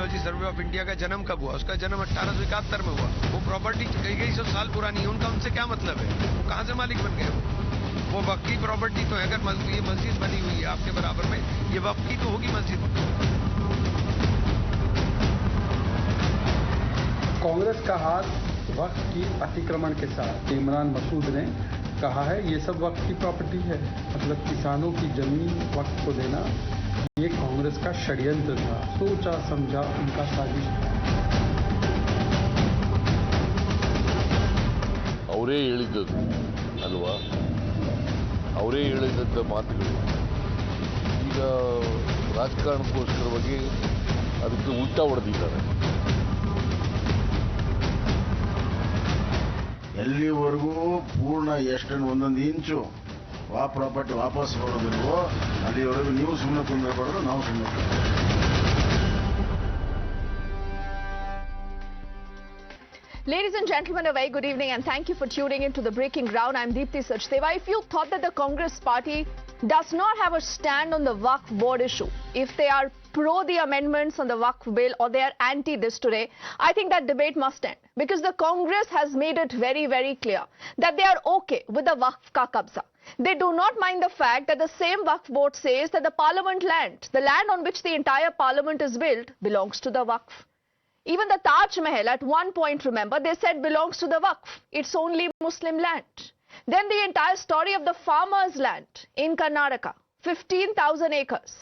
Archaeology survey of India का जन्म कब हुआ? उसका जन्म 1871 में हुआ। वो प्रॉपर्टी कई सौ साल पुरानी है, उनका उनसे क्या मतलब है? वो कहाँ से मालिक बन गए? वो वक्फ की प्रॉपर्टी तो है। अगर ये मस्जिद बनी हुई है आपके बराबर में, ये वक्फ की तो होगी मस्जिद। कांग्रेस का हाथ वक्फ की अतिक्रमण के साथ इमरान मसूद ने कहा है ये सब वक्फ की प्रॉपर्टी है, मतलब किसानों की जमीन वक्फ को देना ये कांग्रेस का षड्यंत्र था, सोचा समझा उनका साजिश था। ಅವರೇ ಹೇಳಿದ್ದದು ಅಲ್ವಾ, ಅವರೇ ಹೇಳಿದಂಥ ಮಾತುಗಳು ಈಗ ರಾಜಕಾರಣಕ್ಕೋಸ್ಕರವಾಗಿ ಅದಕ್ಕೆ ಉಲ್ಟಾ ಹೊಡೆದಿದ್ದಾರೆ. ಎಲ್ಲಿವರೆಗೂ ಪೂರ್ಣ ಎಷ್ಟನ್ನು ಒಂದೊಂದು ಇಂಚು ಪ್ರಾಪರ್ಟಿ ವಾಪಸ್ ಬರೋದಿಲ್ವೋ ಅಲ್ಲಿವರೆಗೂ ನೀವು ಸುಮ್ಮನೆ ಕುಂದಿರಬಾರ್ದು, ನಾವು ಸುಮ್ಮನೆ ಕುಂದಿರಬಾರ್ದು. Ladies and gentlemen, a very good evening and thank you for tuning in to the Breaking Ground. I'm Deepthi Sachdeva. If you thought that the Congress party does not have a stand on the Waqf board issue, if they are pro the amendments on the Waqf bill or they are anti this today, I think that debate must end. Because the Congress has made it very, very clear that they are okay with the Waqf ka qabza. They do not mind the fact that the same Waqf board says that the parliament land, the land on which the entire parliament is built, belongs to the Waqf. Even the Taj Mahal at one point, remember, they said belongs to the Waqf. It's only Muslim land. Then the entire story of the farmers' land in Karnataka, 15,000 acres.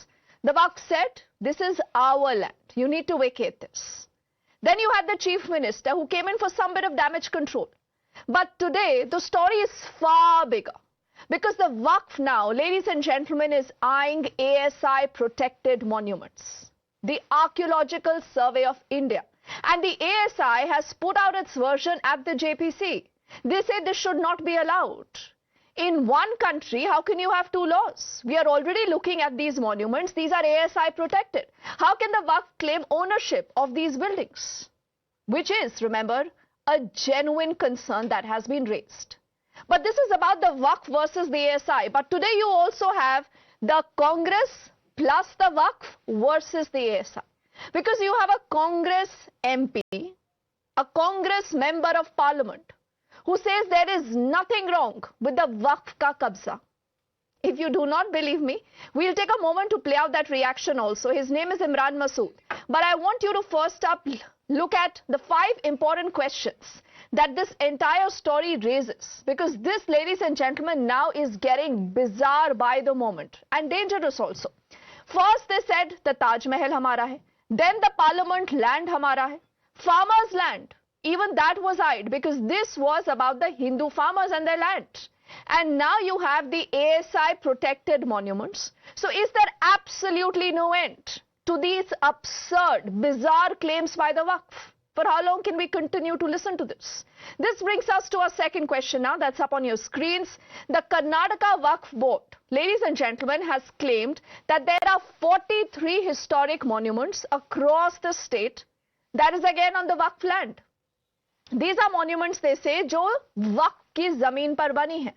The Waqf said, this is our land. You need to vacate this. Then you had the chief minister who came in for some bit of damage control. But today, the story is far bigger. Because the Waqf now, ladies and gentlemen, is eyeing ASI protected monuments. The Archaeological Survey of India. And the ASI has put out its version at the JPC. They say this should not be allowed. In one country, how can you have two laws? We are already looking at these monuments. These are ASI protected. How can the Waqf claim ownership of these buildings? Which is, remember, a genuine concern that has been raised. But this is about the Waqf versus the ASI. But today you also have the Congress plus the Waqf versus the ASI. Because you have a Congress MP, a Congress member of parliament, who says there is nothing wrong with the Waqf ka qabza. If you do not believe me, we'll take a moment to play out that reaction also. His name is Imran Masood. But I want you to first up look at the 5 important questions that this entire story raises. Because this, ladies and gentlemen, now is getting bizarre by the moment and dangerous also. First, they said the Taj Mahal hamara hai. Then the parliament land hamara hai. Farmers' land, even that was eyed because this was about the Hindu farmers and their land. And now you have the ASI protected monuments. So is there absolutely no end to these absurd, bizarre claims by the Waqf? For how long can we continue to listen to this? This brings us to our second question now, that's up on your screens. The Karnataka Waqf board, ladies and gentlemen, has claimed that there are 43 historic monuments across the state that is again on the Waqf land. These are monuments, they say, jo Waqf ki zameen par bani hai.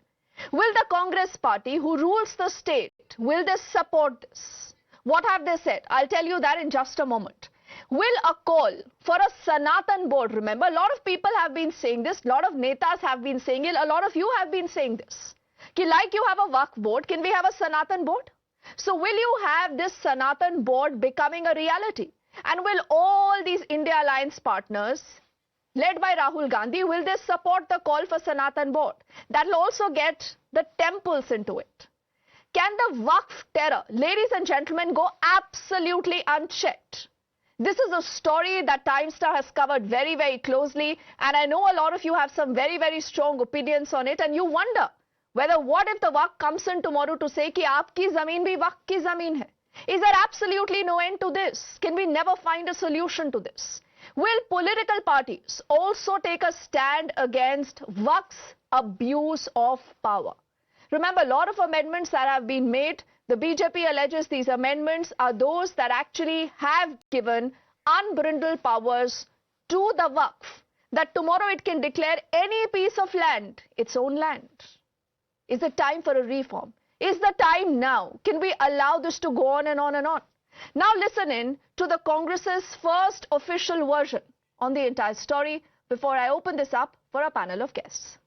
Will the Congress party who rules the state, will they support this? What have they said? I'll tell you that in just a moment. Will a call for a sanatan board, remember, a lot of people have been saying this, a lot of netas have been saying it, a lot of you have been saying this. Ki like you have a Waqf board, can we have a sanatan board? So will you have this sanatan board becoming a reality? And will all these India Alliance partners, led by Rahul Gandhi, will they support the call for sanatan board? That will also get the temples into it. Can the Waqf terror, ladies and gentlemen, go absolutely unchecked? This is a story that Time Star has covered very, very closely. And I know a lot of you have some very, very strong opinions on it. And you wonder whether what if the Waqf comes in tomorrow to say ki aapki zameen bhi Waqf ki zameen hai? Is there absolutely no end to this? Can we never find a solution to this? Will political parties also take a stand against Waqf's abuse of power? Remember, a lot of amendments that have been made, the BJP alleges these amendments are those that actually have given unbridled powers to the Waqf, that tomorrow it can declare any piece of land its own land. Is it time for a reform? Is the time now? Can we allow this to go on and on and on? Now listen in to the Congress's first official version on the entire story before I open this up for a panel of guests.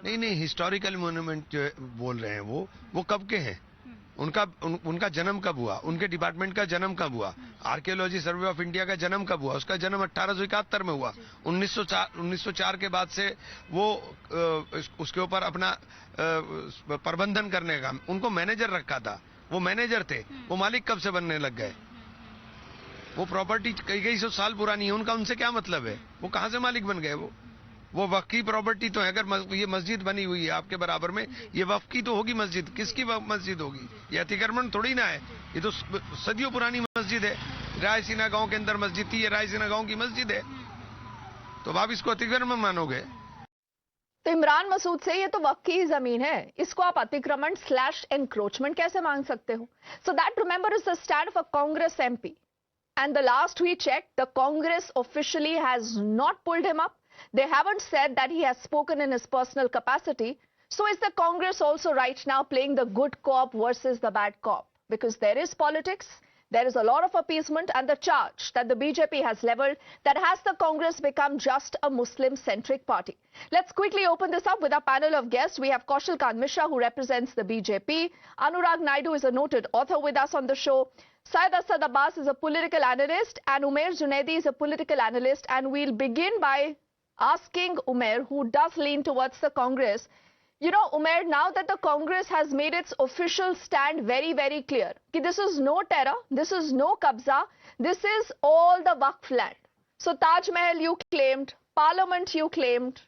नहीं historical monument जो बोल रहे हैं वो कब के हैं? उनका जन्म कब हुआ? उनके डिपार्टमेंट का जन्म कब हुआ? आर्कियोलॉजी सर्वे ऑफ इंडिया का जन्म कब हुआ? उसका जन्म 1871 में हुआ। 1904 के बाद से वो उसके ऊपर अपना प्रबंधन करने का उनको मैनेजर रखा था। वो मैनेजर थे, वो मालिक कब से बनने लग गए? वो प्रॉपर्टी कई सौ साल पुरानी है, उनका उनसे क्या मतलब है? वो कहां से मालिक बन गए? वो वक्फ की प्रॉपर्टी तो है। अगर ये मस्जिद बनी हुई है आपके बराबर में, ये वक्फ की तो होगी मस्जिद। किसकी मस्जिद होगी? ये अतिक्रमण थोड़ी ना है, ये तो सदियों पुरानी मस्जिद है। रायसीना गांव के अंदर मस्जिद थी, ये रायसीना गांव की मस्जिद है, तो आप इसको अतिक्रमण मानोगे? तो इमरान मसूद से ये तो वक्फ की ही जमीन है, इसको आप अतिक्रमण / एनक्रोचमेंट कैसे मांग सकते हो? So that remember is the stand of a Congress MP. And the last we checked, the Congress officially has not pulled him up. They haven't said that he has spoken in his personal capacity. So is the Congress also right now playing the good cop versus the bad cop? Because there is politics, there is a lot of appeasement, and the charge that the BJP has leveled, that has the Congress become just a Muslim-centric party. Let's quickly open this up with our panel of guests. We have Kaushal Khan Mishra, who represents the BJP. Anurag Naidu is a noted author with us on the show. Syed Asad Abbas is a political analyst, and Umair Junaidi is a political analyst. And we'll begin by asking Umair, who does lean towards the Congress. You know, Umair, now that the Congress has made its official stand very, very clear, that this is no terror, this is no kabza, this is all the Waqf land. So Taj Mahal you claimed, Parliament you claimed,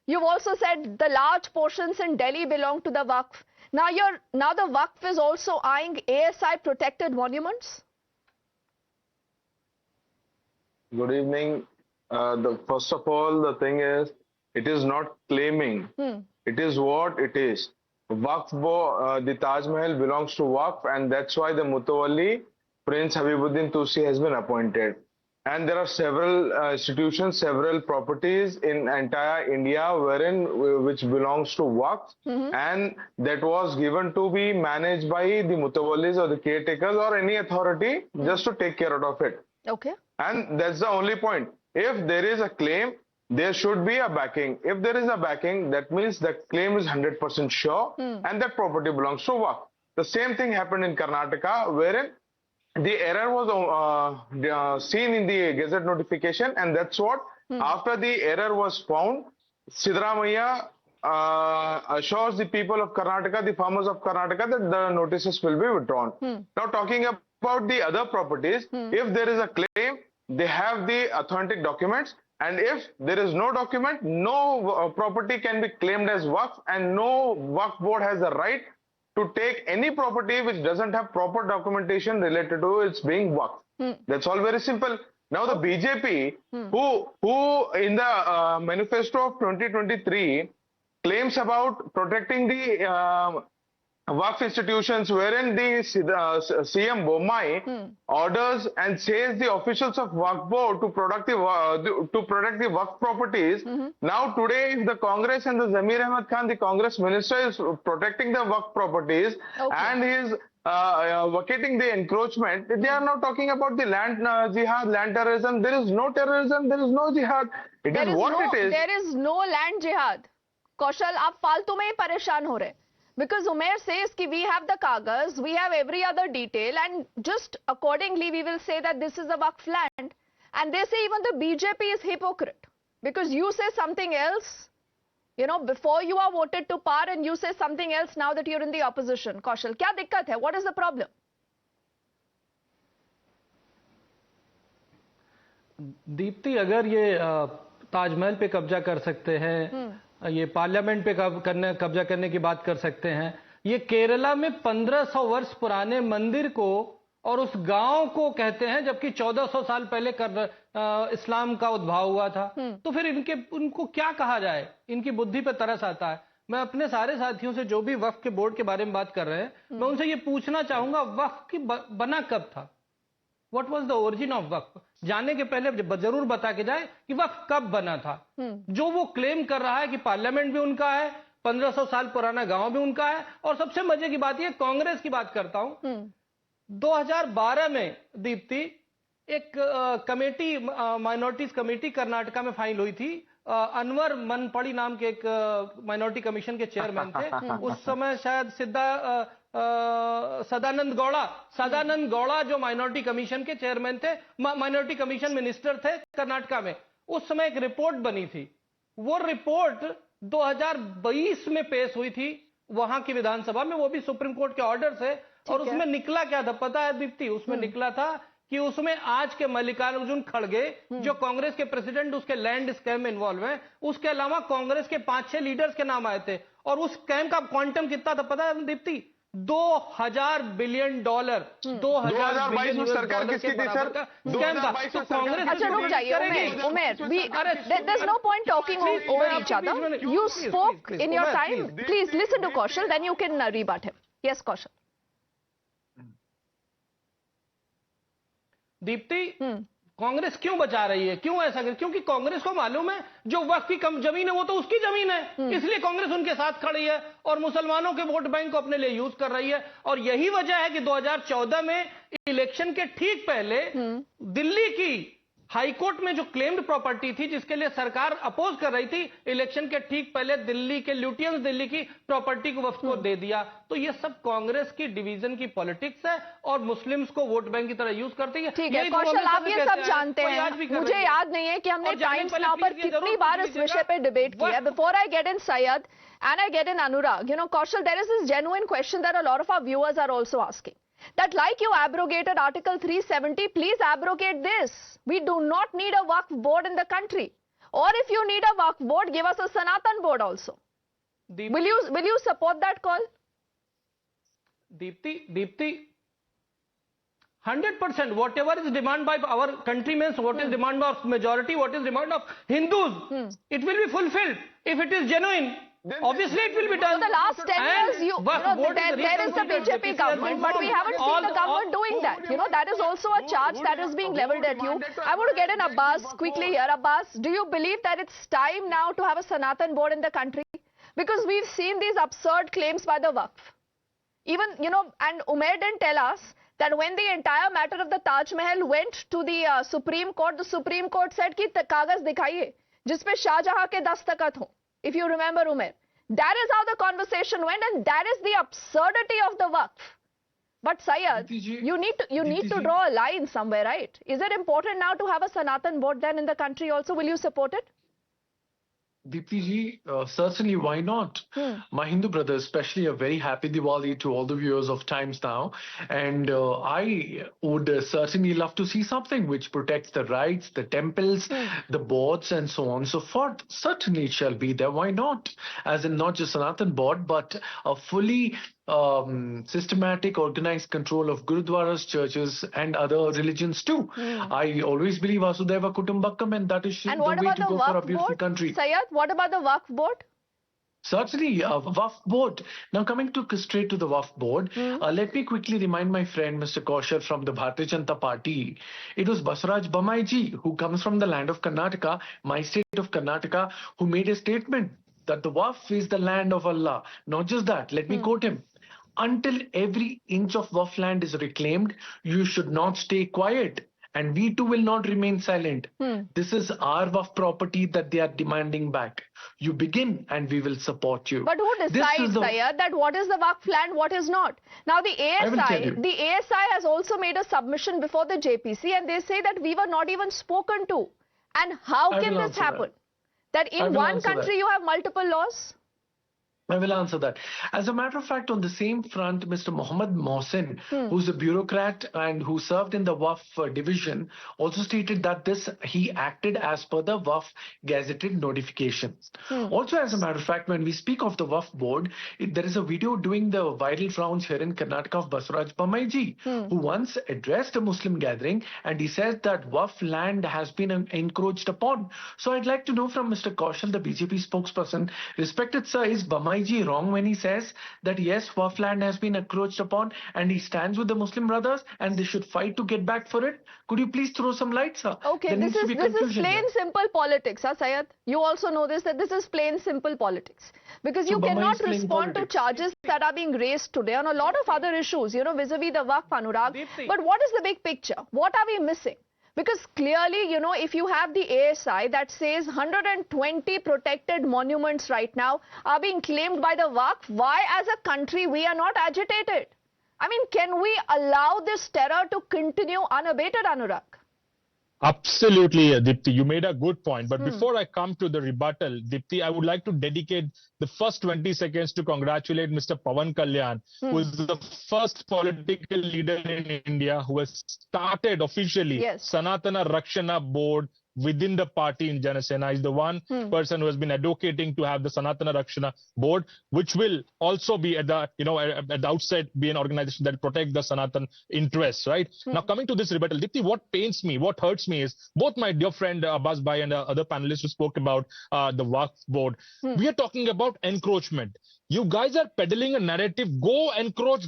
you've also said the large portions in Delhi belong to the Waqf. Now the Waqf is also eyeing ASI protected monuments? Good evening. First of all, the thing is, it is not claiming. It is what it is. The Taj Mahal belongs to Waqf, and that's why the Mutawalli, Prince Habibuddin Tusi, has been appointed. And there are several institutions, several properties in entire India which belongs to Waqf, and that was given to be managed by the Mutawallis or the caretakers or any authority just to take care of it. Okay. And that's the only point. If there is a claim, there should be a backing. If there is a backing, that means the claim is 100% sure, and that property belongs to Waqf. The same thing happened in Karnataka, wherein the error was seen in the Gazette notification, and that's what, after the error was found, Siddaramaiah assures the people of Karnataka, the farmers of Karnataka, that the notices will be withdrawn. Now, talking about the other properties, if there is a claim, they have the authentic documents, and if there is no document, no property can be claimed as Waqf, and no Waqf board has the right to take any property which doesn't have proper documentation related to its being Waqf. That's all very simple. Now the BJP, who in the manifesto of 2023 claims about protecting the Waqf institutions, wherein the CM Bommai orders and says the officials of Waqf board to protect the Waqf properties. Now today, if the Congress and the Zamir Ahmed Khan, the Congress minister, is protecting the Waqf properties and is vacating the encroachment, they are now talking about the land jihad, land terrorism. There is no terrorism, there is no jihad. It is what it is. There is no land jihad. Kaushal, आप फालतू में ही परेशान हो रहे. Because Umair says that we have the kagas, we have every other detail, and just accordingly we will say that this is a Waqf land. And they say even the BJP is hypocrite. Because you say something else, you know, before you are voted to power, and you say something else now that you're in the opposition. Kaushal, क्या दिक्कत है? What is the problem? Deepti, अगर ये ताजमहल पे कब्जा कर सकते हैं, ये पार्लियामेंट पे कब्जा करने की बात कर सकते हैं, ये केरला में 1500 वर्ष पुराने मंदिर को और उस गांव को कहते हैं, जबकि 1400 साल पहले इस्लाम का उद्भव हुआ था. तो फिर उनको क्या कहा जाए? इनकी बुद्धि पे तरस आता है. मैं अपने सारे साथियों से जो भी वक्फ के बोर्ड के बारे में बात कर रहे हैं, मैं उनसे ये पूछना चाहूंगा, वक्फ की बना कब था? What was the origin of वक्फ? जाने के पहले जरूर बता के जाए कि वक्फ कब बना था. जो वो क्लेम कर रहा है कि पार्लियामेंट भी उनका है, 1500 साल पुराना गांव भी उनका है, और सबसे मजे की बात ये, कांग्रेस की बात करता हूं, 2012 में दीप्ति एक कमेटी, माइनॉरिटीज कमेटी कर्नाटका में फाइल हुई थी। अनवर मनपड़ी नाम के एक माइनॉरिटी कमीशन के चेयरमैन थे। उस समय शायद सदानंद गौड़ा जो माइनॉरिटी कमीशन के चेयरमैन थे, माइनॉरिटी कमीशन मिनिस्टर थे कर्नाटका में। उस समय एक रिपोर्ट बनी थी। वो रिपोर्ट 2022 में पेश हुई थी वहां की विधानसभा में, वो भी सुप्रीम कोर्ट के ऑर्डर से। और उसमें निकला क्या था पता है दीप्ति? उसमें निकला था कि उसमें आज के मल्लिकार्जुन खड़गे जो कांग्रेस के प्रेसिडेंट, उसके लैंड स्कैम में इन्वॉल्व हैं। उसके अलावा कांग्रेस के 5-6 लीडर्स के नाम आए थे। और उस स्कैम का क्वांटम कितना था पता है दीप्ति? $2000 बिलियन। 2022 में सरकार किसकी थी सर? स्कैम था। तो कांग्रेस अच्छा रुक जाइए उमेर, there's no point talking over each other. You spoke in your time. Please listen to Kaushal, then you can rebut him. Yes, Kaushal. Deepti, Congress क्यों बचा रही है? क्यों ऐसा कर? क्योंकि कांग्रेस को मालूम है जो वक्फ की कम जमीन है वो तो उसकी जमीन है, इसलिए कांग्रेस उनके साथ खड़ी है और मुसलमानों के वोट बैंक को अपने लिए यूज कर रही है। और यही वजह है कि 2014 में इलेक्शन के ठीक पहले दिल्ली की हाईकोर्ट में जो क्लेम्ड प्रॉपर्टी थी जिसके लिए सरकार अपोज कर रही थी, इलेक्शन के ठीक पहले दिल्ली के ल्यूटियंस दिल्ली की प्रॉपर्टी को वक्फ को दे दिया। तो ये सब कांग्रेस की डिवीजन की पॉलिटिक्स है और मुस्लिम्स को वोट बैंक की तरह यूज करती है। ठीक है कौशल, आप ये सब जानते हैं। मुझे याद नहीं है कि हमने टाइम्स नाउ पर कितनी बार इस विषय पे डिबेट किया है। Before I get in Syed and I get in Anurag, Kaushal, there is this genuine question that a lot of our viewers are also asking. That like you abrogated Article 370, please abrogate this. We do not need a Waqf board in the country. Or if you need a Waqf board, give us a Sanatan board also. Will you support that call? Deepti, 100%. Whatever is demand by our countrymen, what is demand of majority, what is demand of Hindus, it will be fulfilled if it is genuine. Obviously, it will be done. For the last 10 years, there is the BJP government, but we haven't seen the government doing that. That is also a charge that is being leveled at you. I want to get in Abbas quickly here. Abbas, do you believe that it's time now to have a Sanatan board in the country? Because we've seen these absurd claims by the Waqf. Even, and Umair didn't tell us that when the entire matter of the Taj Mahal went to the Supreme Court said ki kagaz dikhaiye, jispe Shahjahan ke dastkhat ho. If you remember, Umair, that is how the conversation went, and that is the absurdity of the Waqf. But Syed, you need to draw a line somewhere, right? Is it important now to have a Sanatan board then in the country also? Will you support it? Deepti ji, certainly, why not? My Hindu brothers, especially, a very happy Diwali to all the viewers of Times Now. And I would certainly love to see something which protects the rights, the temples, the boards, and so on and so forth. Certainly, it shall be there. Why not? As in not just Sanatan board, but a fully systematic, organized control of gurudwaras, churches, and other religions too. I always believe Vasudhaiva Kutumbakam, and that is the way to go for a beautiful country. Syed, what about the Waqf board? Certainly, Waqf board. Now coming straight to the Waqf board, let me quickly remind my friend Mr. Kaushal from the Bharatiya Janata Party. It was Basuraj Bommai ji, who comes from the land of Karnataka, my state of Karnataka, who made a statement that the Waqf is the land of Allah. Not just that, let me quote him. Until every inch of Waqf land is reclaimed, you should not stay quiet. And we too will not remain silent. This is our Waqf property that they are demanding back. You begin and we will support you. But who decides, Syed, that what is the Waqf land, what is not? Now the ASI has also made a submission before the JPC, and they say that we were not even spoken to. And how can this happen? That in one country you have multiple laws? I will answer that. As a matter of fact, on the same front, Mr. Mohammed Mohsin, who's a bureaucrat and who served in the Waqf division, also stated that he acted as per the Waqf gazetted notification. Also, as a matter of fact, when we speak of the Waqf board, there is a video doing the viral rounds here in Karnataka of Basuraj Bommai ji, who once addressed a Muslim gathering, and he said that Waqf land has been encroached upon. So I'd like to know from Mr. Kaushal, the BJP spokesperson, respected sir, is Bommai Bamaiji wrong when he says that yes, Waqf land has been encroached upon and he stands with the Muslim brothers and they should fight to get back for it? Could you please throw some light, sir? Okay, this is plain simple politics, huh, Syed? You also know this, that this is plain simple politics. Because you cannot respond to charges that are being raised today on a lot of other issues, you know, vis-a-vis the Waqf, Anurag. But what is the big picture? What are we missing? Because clearly, you know, if you have the ASI that says 120 protected monuments right now are being claimed by the Waqf, why as a country we are not agitated? I mean, can we allow this terror to continue unabated, Anurag? Absolutely, Dipti. You made a good point. But before I come to the rebuttal, Dipti, I would like to dedicate the first 20 seconds to congratulate Mr. Pawan Kalyan, who is the first political leader in India who has started officially Sanatana Rakshana Board within the party in Janasena. Is the one person who has been advocating to have the Sanatana Rakshana Board, which will also be at the, you know, at the outset be an organization that protect the Sanatan interests, right? Now coming to this rebuttal, Dipti, what pains me, what hurts me is both my dear friend Abbas Bhai and other panelists who spoke about the Waqf Board. We are talking about encroachment. You guys are peddling a narrative, go encroach,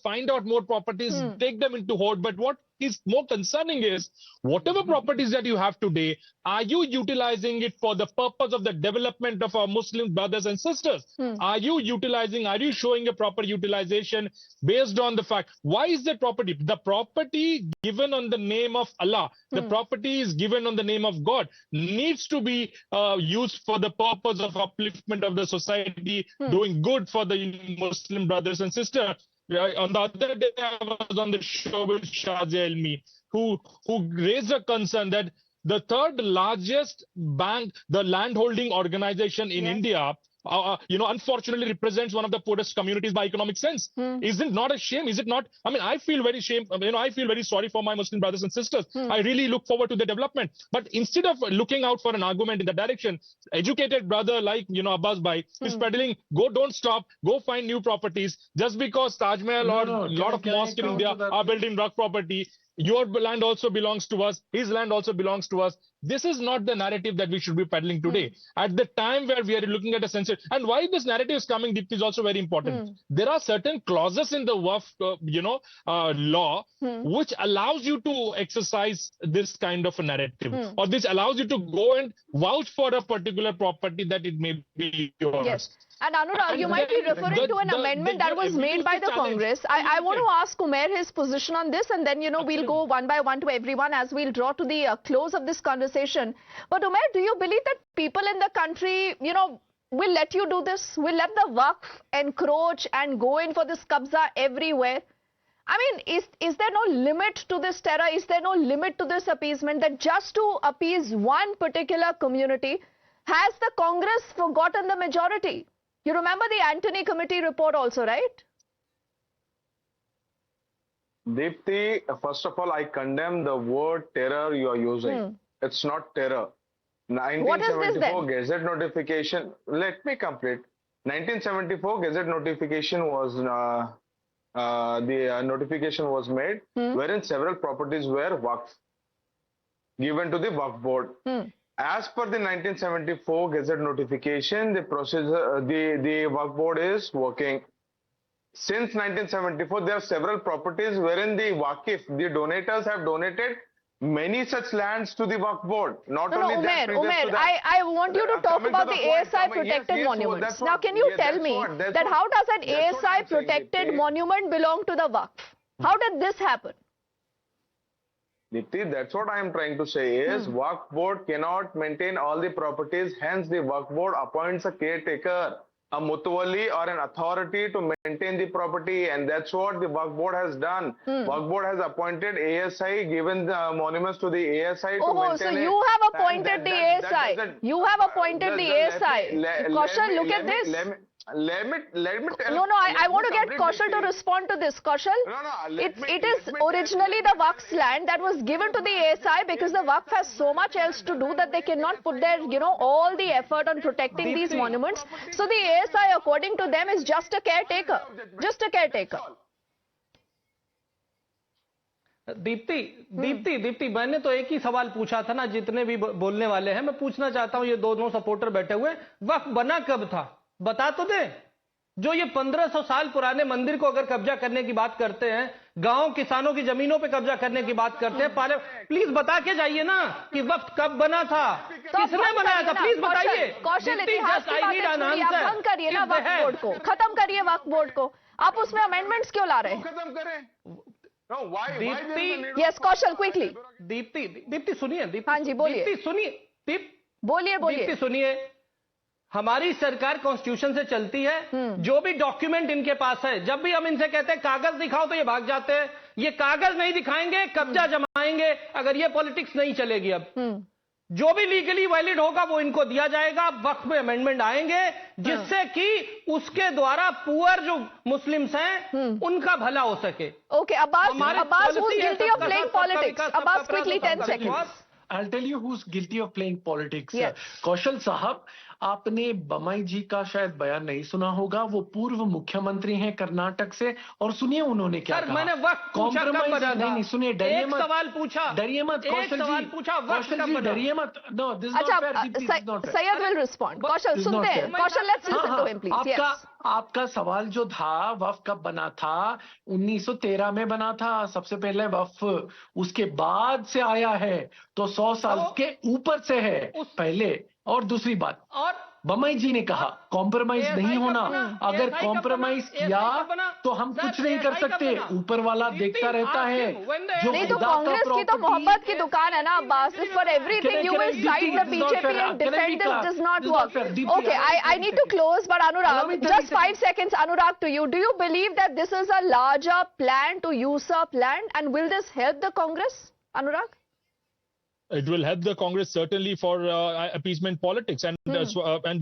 find out more properties, take them into hold. But what is more concerning is whatever properties that you have today, are you utilizing it for the purpose of the development of our Muslim brothers and sisters? Are you showing a proper utilization based on the fact, why is that property? The property given on the name of Allah, the property is given on the name of God, needs to be used for the purpose of upliftment of the society, doing good for the Muslim brothers and sisters. On the other day, I was on the show with Shahzi Elmi, who raised a concern that the third largest bank, the landholding organization in India, unfortunately represents one of the poorest communities by economic sense. Is it not a shame? Is it not? I mean, I feel very shame. I feel very sorry for my Muslim brothers and sisters. I really look forward to the development. But instead of looking out for an argument in that direction, educated brother like, Abbas Bhai is peddling, don't stop, go find new properties. Just because Taj Mahal or a lot of mosques in India are built in rock property, your land also belongs to us, his land also belongs to us. This is not the narrative that we should be peddling today. At the time where we are looking at a censorship, and why this narrative is coming, Deepti, is also very important. There are certain clauses in the Waqf, law, which allows you to exercise this kind of a narrative, or this allows you to go and vouch for a particular property that it may be yours. Yes. And Anurag, you might be referring to an amendment that was made by the Congress. I want to ask Umair his position on this, and then, we'll go one by one to everyone as we'll draw to the close of this conversation. But Umair, do you believe that people in the country, will let you do this? Will let the Waqf encroach and go in for this qabza everywhere? I mean, is there no limit to this terror? Is there no limit to this appeasement, that just to appease one particular community, has the Congress forgotten the majority? You remember the Antony Committee report also, right? Deepti, first of all, I condemn the word terror you are using. It's not terror. 1974 Gazette notification. Let me complete. 1974 Gazette notification was notification was made, wherein several properties were Waqf, given to the Waqf board. As per the 1974 Gazette notification, the procedure, the Waqf board is working. Since 1974, there are several properties wherein the Waqif, the donators have donated many such lands to the Waqf board. Not only that, Umair, I want you to talk about the ASI protected monuments. Now, can you tell me that how does an ASI protected monument belong to the Waqf? How did this happen? Deepti, that's what I am trying to say is Waqf board cannot maintain all the properties, hence the Waqf board appoints a caretaker, a mutawalli or an authority to maintain the property, and that's what the Waqf board has done. Waqf board has appointed ASI, given the monuments to the ASI to maintain so you have appointed the ASI. You have appointed the ASI. Kaushal, look at this. Let me tell No, I want to get Kaushal to respond to this. Kaushal, it is originally the Waqf's land that was given to the ASI because the Waqf has so much else to do that they cannot put their, all the effort on protecting these monuments. So the ASI, according to them, is just a caretaker. Just a caretaker. Deepti मैंने तो एक ही सवाल पूछा था ना, जितने भी बोलने वाले हैं मैं पूछना चाहता हूं, ये दोनों सपोर्टर बैठे हुए, वक्फ बना कब था? बता तो दे। जो ये 1500 साल पुराने मंदिर को अगर कब्जा करने की बात करते हैं, गांव किसानों की जमीनों पे कब्जा करने की बात करते हैं, प्लीज बता के जाइए ना कि वक्त कब बना था, किसने बनाया था, प्लीज बताइए। कौशल इतिहास की बातें छोड़िए, आप भंग करिए ना वक्फ बोर्ड को, खत्म करिए वक्फ बोर्ड को। आप उसमें अमेंडमेंट्स क्यों ला रहे हैं? खत्म करें। दीप्ति, यस कौशल, क्विकली। दीप्ति सुनिए। हाँ जी, बोलिए। दीप्ति सुनिए। बोलिए। दीप्ति सुनिए, हमारी सरकार कॉन्स्टिट्यूशन से चलती है। जो भी डॉक्यूमेंट इनके पास है, जब भी हम इनसे कहते हैं कागज दिखाओ तो ये भाग जाते हैं। ये कागज नहीं दिखाएंगे, कब्जा जमाएंगे। अगर ये पॉलिटिक्स नहीं चलेगी अब, जो भी लीगली वैलिड होगा वो इनको दिया जाएगा। वक्फ में अमेंडमेंट आएंगे जिससे कि उसके द्वारा पुअर जो मुस्लिम्स हैं उनका भला हो सके। Okay, Abbas who's guilty of playing politics? Abbas, quickly 10 seconds. I'll tell you who's guilty of playing politics. Yes. कौशल साहब, आपने बमाई जी का शायद बयान नहीं सुना होगा। वो पूर्व मुख्यमंत्री हैं कर्नाटक से, और सुनिए उन्होंने क्या कहा। मैंने वक्त कॉम्प्रोमाइज नहीं, सुनिए, डरिए मत। सवाल पूछा, डरिए मत कौशल जी, कौशल जी डरिए मत। No, this is not fair. Syed will respond. Kaushal सुनते हैं। Kaushal, let's listen to him please. आपका सवाल जो था, वक्फ कब बना था? 1913 में बना था सबसे पहले वक्फ, उसके बाद से आया है तो 100 साल के ऊपर से है पहले। और दूसरी बात, और बमाई जी ने कहा कॉम्प्रोमाइज नहीं होना। अगर कॉम्प्रोमाइज किया तो हम कुछ नहीं कर सकते, ऊपर वाला देखता रहता है। नहीं तो कांग्रेस की तो मोहब्बत की दुकान है ना Abbas. For everything you will side the BJP and defend this does not work. Okay, I need to close, but Anurag, just 5 seconds, Anurag, to you. Do you believe that this is a larger plan to usurp land, and will this help the Congress, Anurag? It will help the Congress certainly for appeasement politics. And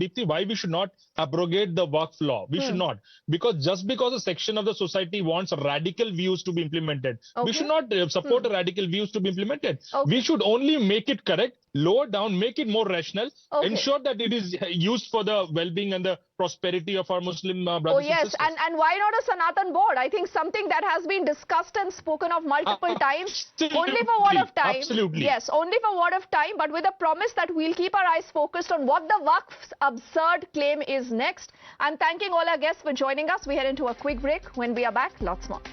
Deepthi, why we should not abrogate the Waqf law? We should not, because just because a section of the society wants radical views to be implemented, we should not support radical views to be implemented. We should only make it correct, lower down, make it more rational, ensure that it is used for the well-being and the prosperity of our Muslim brothers and sisters. And why not a Sanatan board? I think something that has been discussed and spoken of multiple times. Only for word of time. Absolutely. Yes, only for word of time, but with a promise that we'll keep our eyes focused on what the Waqf's absurd claim is next. I'm thanking all our guests for joining us. We head into a quick break. When we are back, lots more.